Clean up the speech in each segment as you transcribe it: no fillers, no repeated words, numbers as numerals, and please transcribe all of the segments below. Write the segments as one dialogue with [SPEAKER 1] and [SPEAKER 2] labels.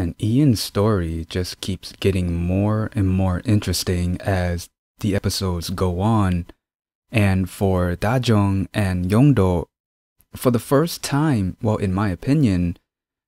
[SPEAKER 1] And Ian's story just keeps getting more and more interesting as the episodes go on. And for Dajong and Yongdo, for the first time, well, in my opinion,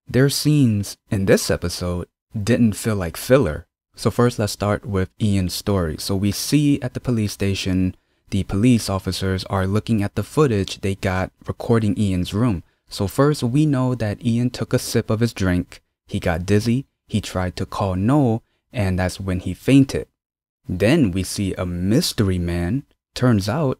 [SPEAKER 1] their scenes in this episode didn't feel like filler. So first, let's start with Ian's story. So we see at the police station, the police officers are looking at the footage they got recording Ian's room. So first, we know that Ian took a sip of his drink. He got dizzy. He tried to call No, and that's when he fainted. Then we see a mystery man. Turns out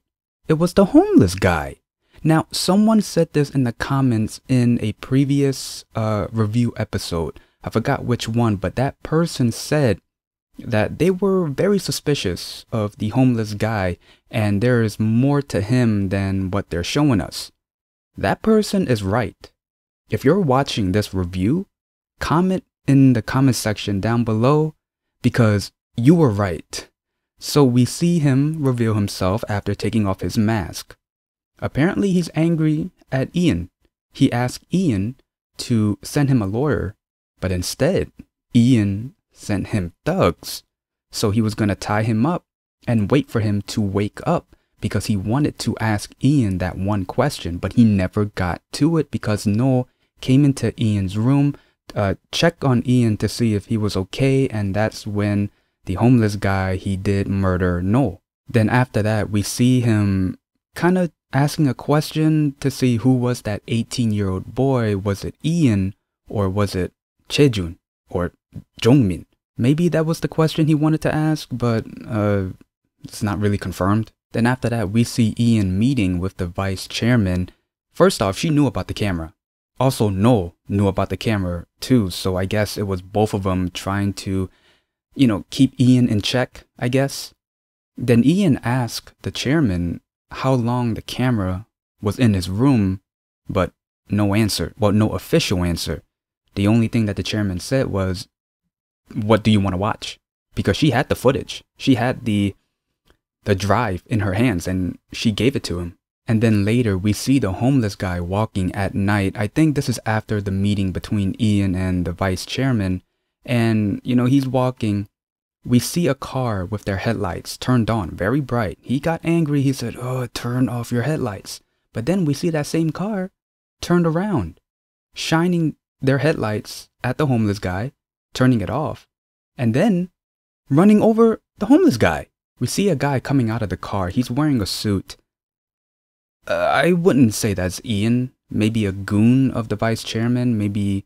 [SPEAKER 1] it was the homeless guy. Now, someone said this in the comments in a previous review episode. I forgot which one, but that person said that they were very suspicious of the homeless guy and there is more to him than what they're showing us. That person is right. If you're watching this review, comment in the comment section down below because you were right. So we see him reveal himself after taking off his mask. Apparently he's angry at Ian. He asked Ian to send him a lawyer, but instead Ian sent him thugs. So he was going to tie him up and wait for him to wake up because he wanted to ask Ian that one question, but he never got to it because No came into Ian's room, checked on Ian to see if he was okay, and that's when the homeless guy, he did murder No. Then after that, we see him kind of asking a question to see who was that 18-year-old boy. Was it Ian or was it Chejun or Jongmin? Maybe that was the question he wanted to ask, but it's not really confirmed. Then after that, we see Ian meeting with the vice chairman. First off, she knew about the camera. Also, No knew about the camera too, so I guess it was both of them trying to, keep Ian in check, I guess. Then Ian asked the chairman how long the camera was in his room, but no answer. Well, no official answer. The only thing that the chairman said was, "What do you want to watch?" Because she had the footage. She had the drive in her hands and she gave it to him. And then later we see the homeless guy walking at night. I think this is after the meeting between Ian and the vice chairman. And, he's walking. We see a car with their headlights turned on, very bright. He got angry. He said, "Oh, turn off your headlights." But then we see that same car turned around, shining their headlights at the homeless guy, turning it off, and then running over the homeless guy. We see a guy coming out of the car. He's wearing a suit. I wouldn't say that's Ian. Maybe a goon of the vice chairman. Maybe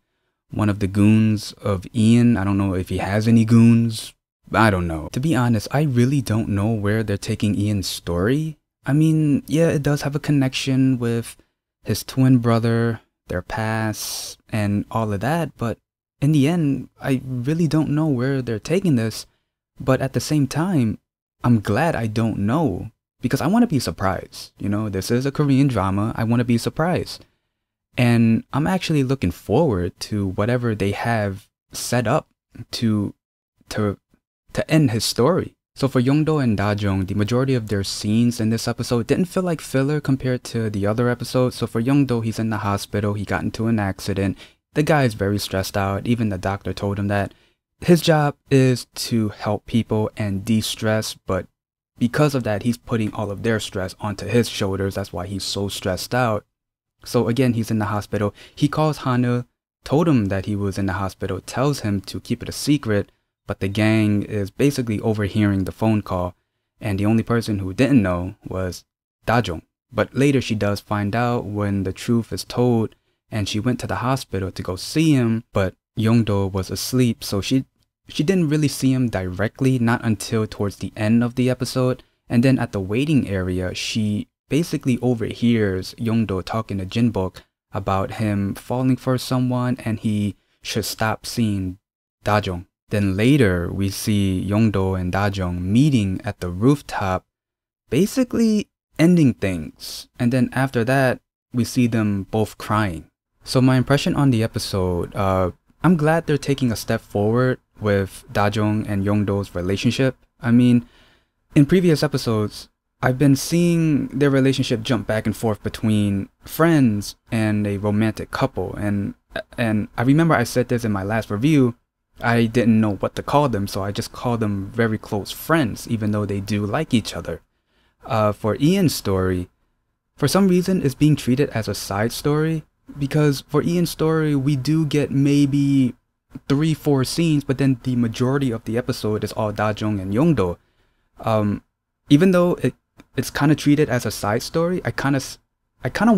[SPEAKER 1] one of the goons of Ian. I don't know if he has any goons. I don't know. To be honest, I really don't know where they're taking Ian's story. I mean, yeah, it does have a connection with his twin brother, their past, and all of that. But in the end, I really don't know where they're taking this. But at the same time, I'm glad I don't know because I want to be surprised. This is a Korean drama. I want to be surprised. And I'm actually looking forward to whatever they have set up to end his story. So for Yongdo and Dajong, the majority of their scenes in this episode didn't feel like filler compared to the other episodes. So for Yongdo, he's in the hospital. He got into an accident. The guy is very stressed out. Even the doctor told him that his job is to help people and de-stress, but because of that, he's putting all of their stress onto his shoulders. That's why he's so stressed out. So again, he's in the hospital. He calls Hanu, told him that he was in the hospital, tells him to keep it a secret, but the gang is basically overhearing the phone call, and the only person who didn't know was Dajong. But later she does find out when the truth is told, and she went to the hospital to go see him, but Yongdo was asleep, so she didn't really see him directly, not until towards the end of the episode. And then at the waiting area, she basically overhears Yongdo talking to Jinbok about him falling for someone and he should stop seeing Dajong. Then later, we see Yongdo and Dajong meeting at the rooftop, basically ending things. And then after that, we see them both crying. So my impression on the episode, I'm glad they're taking a step forward with Dajong and Yongdo's relationship. I mean, in previous episodes, I've been seeing their relationship jump back and forth between friends and a romantic couple. And I remember I said this in my last review, I didn't know what to call them, so I just called them very close friends, even though they do like each other. For Ian's story, for some reason, it's being treated as a side story, because for Ian's story, we do get maybe 3-4 scenes, but then the majority of the episode is all Dajong and Yongdo. Even though it's kind of treated as a side story, I kind of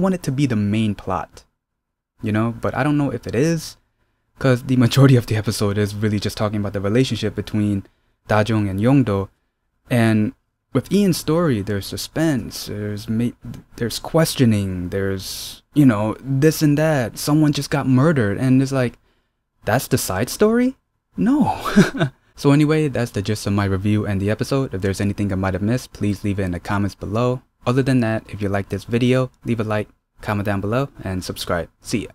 [SPEAKER 1] want it to be the main plot, you know, but I don't know if it is, because the majority of the episode is really just talking about the relationship between Dajong and Yongdo. And with Ian's story, there's suspense, there's questioning, there's, you know, this and that, someone just got murdered, and it's like, that's the side story? No. So anyway, that's the gist of my review and the episode. If there's anything I might have missed, please leave it in the comments below. Other than that, if you like this video, leave a like, comment down below, and subscribe. See ya.